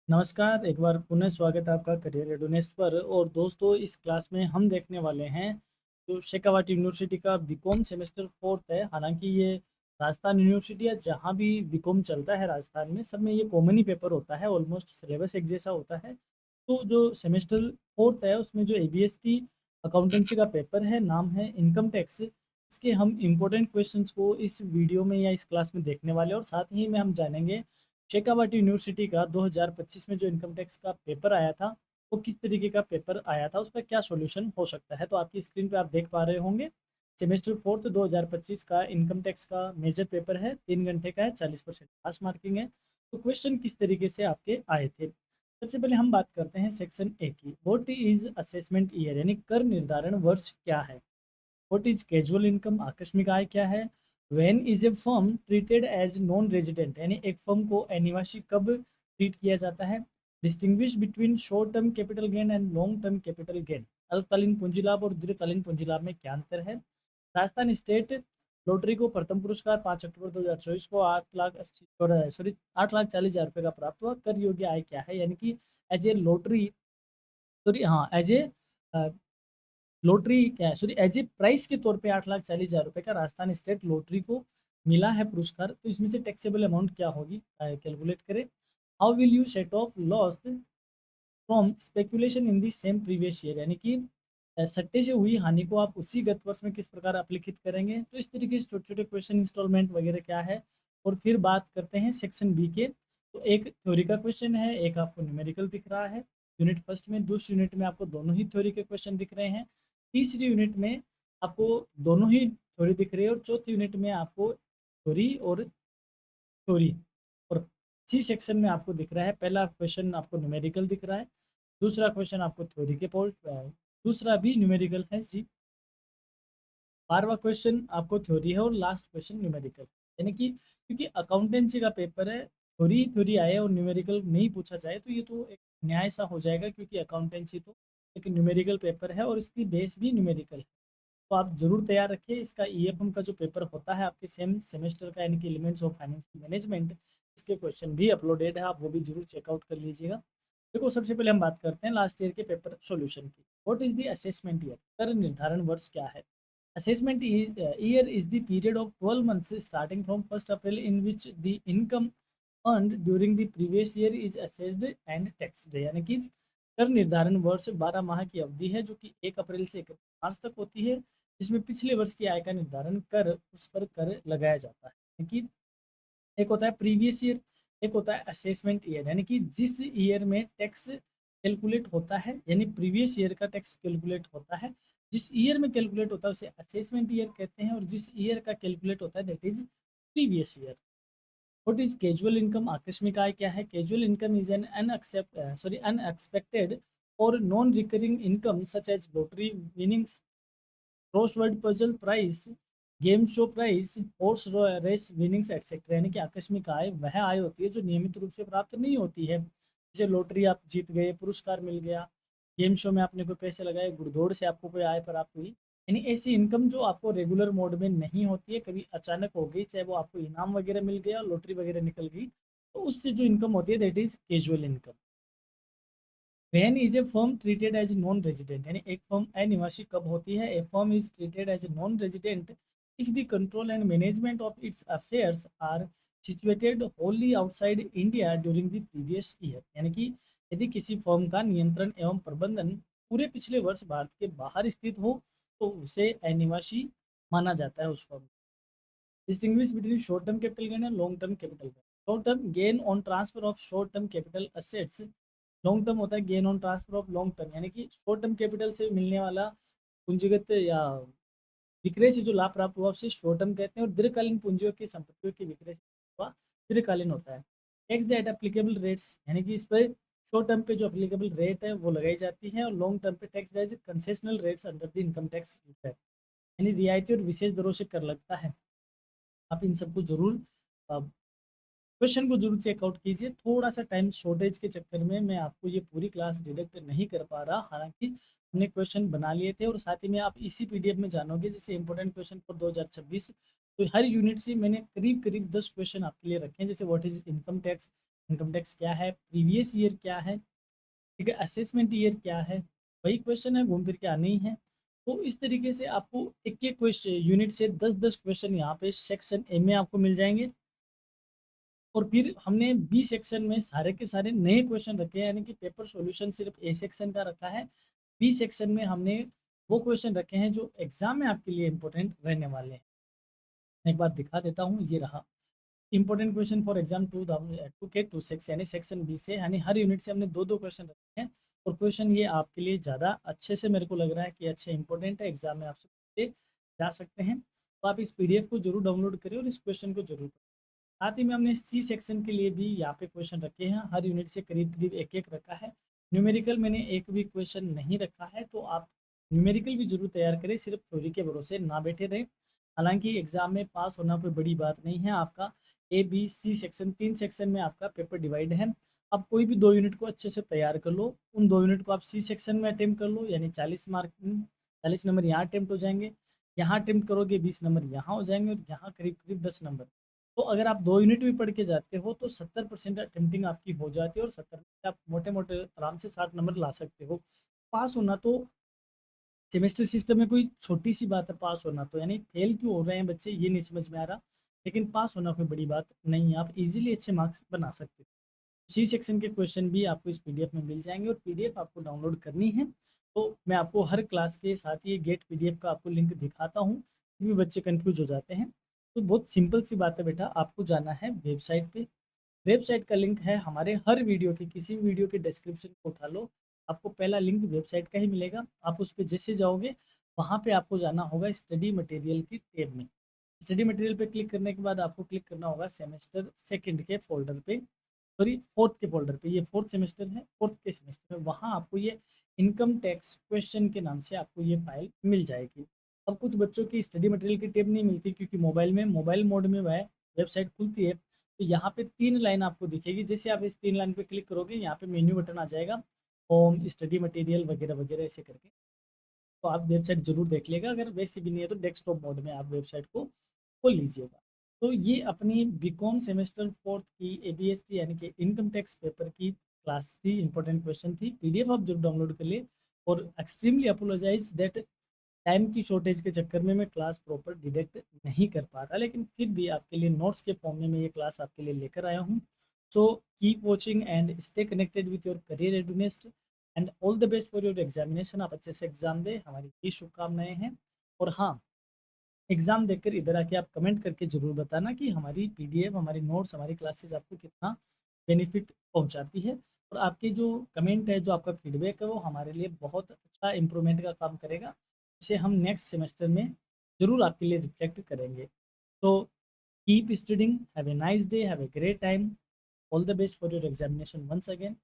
नमस्कार, एक बार पुनः स्वागत है आपका करियर रेडोनेस्ट पर। और दोस्तों, इस क्लास में हम देखने वाले हैं जो शेखावाटी यूनिवर्सिटी का बीकॉम सेमेस्टर 4th है। हालांकि ये राजस्थान यूनिवर्सिटी है, जहाँ भी बीकॉम चलता है राजस्थान में, सब में ये कॉमन ही पेपर होता है, ऑलमोस्ट सिलेबस एक जैसा होता है। तो जो सेमेस्टर 4th है उसमें जो एबीएसटी अकाउंटेंसी का पेपर है, नाम है इनकम टैक्स। इसके हम इम्पोर्टेंट क्वेश्चंस को इस वीडियो में या इस क्लास में देखने वाले हैं, और साथ ही में हम जानेंगे शेखावाटी यूनिवर्सिटी का 2025 में जो इनकम टैक्स का पेपर आया था, वो किस तरीके का पेपर आया था, उसका क्या सॉल्यूशन हो सकता है। तो आपकी स्क्रीन पे आप देख पा रहे होंगे, सेमेस्टर 4th 2025 का इनकम टैक्स का मेजर पेपर है, 3 घंटे का है, 40% पास मार्किंग है। तो क्वेश्चन किस तरीके से आपके आए थे, सबसे पहले हम बात करते हैं सेक्शन ए की। व्हाट इज असेसमेंट ईयर, यानी कर निर्धारण वर्ष क्या है। व्हाट इज कैजुअल इनकम, आकस्मिक आय क्या है। When is a firm treated as non resident, यानी एक फर्म को अनिवासी कब ट्रीट किया जाता है। Distinguish between short term capital gain and long term capital gain, अल्पकालीन पूंजी लाभ और दीर्घकालीन पूंजी लाभ में क्या अंतर है। राजस्थान स्टेट लॉटरी को प्रथम पुरस्कार 5 अक्टूबर 2024 को 8,40,000 रुपये का प्राप्त हुआ। कर योग्य आय क्या है, यानी कि एज ए लॉटरी, सॉरी हाँ, एज ए लॉटरी क्या है, सॉरी एज ए प्राइस के तौर पे 8,40,000 रुपये का राजस्थान स्टेट लॉटरी को मिला है पुरस्कार। तो इसमें से टैक्सेबल अमाउंट क्या होगी, कैलकुलेट करें। How will you set of loss from speculation in the same previous year, यानी कि सट्टे से हुई हानि को आप उसी गत वर्ष में किस प्रकार अपलिखित करेंगे। तो इस तरीके से छोटे छोटे क्वेश्चन, इंस्टॉलमेंट वगैरह क्या है। और फिर बात करते हैं सेक्शन बी के। तो एक थ्योरी का क्वेश्चन है, एक आपको न्यूमेरिकल दिख रहा है यूनिट फर्स्ट में, दूसरी यूनिट में आपको दोनों ही थ्योरी के क्वेश्चन दिख रहे हैं, तीसरी यूनिट में आपको दोनों ही थ्योरी दिख रही है, और चौथी यूनिट में आपको थ्योरी और थ्योरी और सी सेक्शन में आपको दिख रहा है। पहला क्वेश्चन आपको न्यूमेरिकल दिख रहा है, दूसरा क्वेश्चन आपको थ्योरी के पोर्ट, दूसरा भी न्यूमेरिकल है जी। 12वां क्वेश्चन आपको थ्योरी है और लास्ट क्वेश्चन न्यूमेरिकल। यानी कि क्योंकि अकाउंटेंसी का पेपर है, थ्योरी थ्योरी आए और न्यूमेरिकल नहीं पूछा जाए तो ये तो एक न्याय सा हो जाएगा, क्योंकि अकाउंटेंसी तो एक न्यूमेरिकल पेपर है और इसकी बेस भी न्यूमेरिकल है। तो आप जरूर तैयार रखिए। इसका ईएफएम का जो पेपर होता है आपके सेम सेमेस्टर का, यानी कि एलिमेंट्स ऑफ फाइनेंशियल मैनेजमेंट, इसके क्वेश्चन भी अपलोडेड है, आप वो भी जरूर चेकआउट कर लीजिएगा। देखो, सबसे पहले हम बात करते हैं लास्ट ईयर के पेपर सॉल्यूशन की। What is the assessment year, कर निर्धारण वर्ष क्या है। Assessment year is the period of 12 months starting from 1st April in which the income earned during the previous year is assessed and taxed, यानी कि कर निर्धारण वर्ष 12 माह की अवधि है, जो कि 1 अप्रैल से 31 मार्च तक होती है, जिसमें पिछले वर्ष की आय का निर्धारण कर उस पर कर लगाया जाता है। यानी कि एक होता है प्रीवियस ईयर, एक होता है असेसमेंट ईयर, यानी कि जिस ईयर में टैक्स कैलकुलेट होता है, यानी प्रीवियस ईयर का टैक्स कैलकुलेट होता है। जिस ईयर में कैलकुलेट होता है उसे असेसमेंट ईयर कहते हैं, और जिस ईयर का कैलकुलेट होता है that is previous year. What is casual income, आकस्मिक आय क्या है। Casual income is an unexpected और non recurring income such as lottery winnings, crossword puzzle prize, game show prize, horse race winnings etcetera. यानी कि आकस्मिक आय वह आय होती है जो नियमित रूप से प्राप्त नहीं होती है। जैसे लॉटरी आप जीत गए, पुरस्कार मिल गया, गेम शो में आपने कोई पैसे लगाए, गुड़दौड़ से आपको कोई आय प्राप्त हुई। यानी ऐसी इनकम जो आपको रेगुलर मोड में नहीं होती है, कभी अचानक हो गई, चाहे वो आपको इनाम वगैरह मिल गया, लॉटरी वगैरह निकल गई, तो उससे जो इनकम होती है that is casual income. When is a firm treated as non resident, यानी एक फर्म अनिवासी कब होती है। A firm is treated as non resident if the control and management of its affairs are situated wholly outside India during the previous year, यानी कि यदि किसी फर्म का नियंत्रण एवं प्रबंधन पूरे पिछले वर्ष भारत के बाहर स्थित हो, तो उसे अनिवासी माना जाता है उस firm. Distinguish between short term capital gain and long term capital gain. Short term gain on transfer of short term capital assets, long term होता है gain on transfer of long term, यानी कि शॉर्ट टर्म कैपिटल से मिलने वाला पूंजीगत या विक्रय से जो लाभ प्राप्त हुआ उसे शॉर्ट टर्म कहते हैं, और दीर्घकालीन पूंजियों की संपत्तियों के विक्रय से हुआ दीर्घकालीन होता है। टैक्स एट एप्लीकेबल रेट्स, यानी कि इस पर शॉर्ट टर्म पे जो एप्लीकेबल रेट है वो लगाई जाती है, और लॉन्ग टर्म पे tax as concessional rates under the income tax, यानी रियायती और विशेष दरों से कर लगता है। आप इन सबको जरूर क्वेश्चन को जरूर चेकआउट कीजिए। थोड़ा सा टाइम शॉर्टेज के चक्कर में मैं आपको ये पूरी क्लास डिडक्ट नहीं कर पा रहा, हालांकि हमने क्वेश्चन बना लिए थे, और साथ ही में आप इसी पीडीएफ में जानोगे जैसे इंपॉर्टेंट क्वेश्चन फॉर 2026। तो हर यूनिट से मैंने करीब करीब 10 क्वेश्चन आपके लिए रखे हैं, जैसे what is income tax, income tax क्या है, प्रीवियस ईयर क्या है, ठीक है, असेसमेंट ईयर क्या है, वही क्वेश्चन है, घूम फिर के आने ही है। तो इस तरीके से आपको एक एक क्वेश्चन यूनिट से 10-10 क्वेश्चन यहाँ पे सेक्शन ए में आपको मिल जाएंगे। और फिर हमने बी सेक्शन में सारे के सारे नए क्वेश्चन रखे हैं, यानी कि पेपर सॉल्यूशन सिर्फ ए सेक्शन का रखा है। बी सेक्शन में हमने वो क्वेश्चन रखे हैं जो एग्जाम में आपके लिए इंपॉर्टेंट रहने वाले हैं। मैं एक बार दिखा देता हूँ, ये रहा important question for exam 2K26, यानी सेक्शन बी से, यानी हर यूनिट से हमने दो दो क्वेश्चन रखे हैं। और क्वेश्चन ये आपके लिए ज़्यादा अच्छे से मेरे को लग रहा है कि अच्छे इंपॉर्टेंट है, एग्जाम में आपसे पूछे जा सकते हैं। तो आप इस पीडीएफ को जरूर डाउनलोड करें और इस क्वेश्चन को जरूर करें। साथ ही में हमने सी सेक्शन के लिए भी यहाँ पे क्वेश्चन रखे हैं, हर यूनिट से करीब करीब एक एक रखा है। न्यूमेरिकल मैंने एक भी क्वेश्चन नहीं रखा है, तो आप न्यूमेरिकल भी जरूर तैयार करें, सिर्फ थ्योरी के भरोसे ना बैठे रहें। हालांकि एग्जाम में पास होना कोई बड़ी बात नहीं है, आपका A B C section 3 section में आपका पेपर डिवाइड है। अब कोई भी 2 यूनिट को अच्छे से तैयार कर लो, उन 2 यूनिट को आप सी सेक्शन में अटेम्प्ट कर लो, यानी 40 मार्क 40 नंबर यहाँ अटेम्प्ट हो जाएंगे। यहाँ अटेम्प्ट करोगे 20 नंबर यहाँ हो जाएंगे, और यहाँ करीब करीब 10 नंबर। तो अगर आप 2 यूनिट भी पढ़ के जाते हो तो 70% अटेम्प्टिंग आपकी हो जाती है, और 70 में आप मोटे मोटे आराम से 60 नंबर ला सकते हो। पास होना तो सेमेस्टर सिस्टम में कोई छोटी सी बात है पास होना, तो यानी फेल क्यों हो रहे हैं बच्चे ये नहीं समझ में आ रहा। लेकिन पास होना कोई बड़ी बात नहीं है, आप इजीली अच्छे मार्क्स बना सकते हो। सी सेक्शन के क्वेश्चन भी आपको इस पीडीएफ में मिल जाएंगे, और पीडीएफ आपको डाउनलोड करनी है तो मैं आपको हर क्लास के साथ ही गेट पीडीएफ का आपको लिंक दिखाता हूँ, क्योंकि बच्चे कंफ्यूज हो जाते हैं। तो बहुत सिंपल सी बात है बेटा, आपको जाना है वेबसाइट पे। वेबसाइट का लिंक है हमारे हर वीडियो के, किसी भी वीडियो के डिस्क्रिप्शन को उठा लो, आपको पहला लिंक वेबसाइट का ही मिलेगा। आप उस पर जैसे जाओगे वहाँ पे आपको जाना होगा स्टडी मटेरियल की टैब में। स्टडी मटेरियल पे क्लिक करने के बाद आपको क्लिक करना होगा सेमेस्टर सेकंड के फोल्डर पे, सॉरी फोर्थ के फोल्डर पे, ये फोर्थ सेमेस्टर है, फोर्थ के सेमेस्टर में वहाँ आपको ये इनकम टैक्स क्वेश्चन के नाम से आपको ये फाइल मिल जाएगी। अब कुछ बच्चों की स्टडी मटेरियल की टैब नहीं मिलती, क्योंकि मोबाइल मोड में वह वेबसाइट खुलती है। तो यहाँ पे 3 लाइन आपको दिखेगी, जैसे आप इस 3 लाइन पे क्लिक करोगे यहाँ पे मेन्यू बटन आ जाएगा, होम, स्टडी मटेरियल वगैरह वगैरह ऐसे करके। तो आप वेबसाइट जरूर देख लेगा, अगर वैसे भी नहीं है तो डेस्कटॉप मोड में आप वेबसाइट को खोल लीजिएगा। तो ये अपनी बीकॉम सेमेस्टर फोर्थ की एबीएसटी यानी कि इनकम टैक्स पेपर की क्लास थी, इंपॉर्टेंट क्वेश्चन थी। पीडीएफ आप जरूर डाउनलोड कर लिए, और एक्सट्रीमली अपोलोजाइज दैट टाइम की शॉर्टेज के चक्कर में मैं क्लास प्रॉपर डिटेक्ट नहीं कर पा रहा, लेकिन फिर भी आपके लिए नोट्स के फॉर्म में मैं ये क्लास आपके लिए लेकर आया हूँ। So keep watching and stay connected with your career readiness, and all the best for your examination. आप अच्छे से एग्जाम दें, हमारी ये शुभकामनाएं हैं। और हाँ, एग्जाम देकर इधर आके आप कमेंट करके ज़रूर बताना कि हमारी पीडीएफ, हमारी नोट्स, हमारी क्लासेस आपको कितना बेनिफिट पहुंचाती है। और आपके जो कमेंट है, जो आपका फीडबैक है, वो हमारे लिए बहुत अच्छा इम्प्रूवमेंट का काम करेगा, जिसे हम नेक्स्ट सेमेस्टर में ज़रूर आपके लिए रिफ्लेक्ट करेंगे। तो keep studying, have a nice day, have a great time, all the best for your examination once again.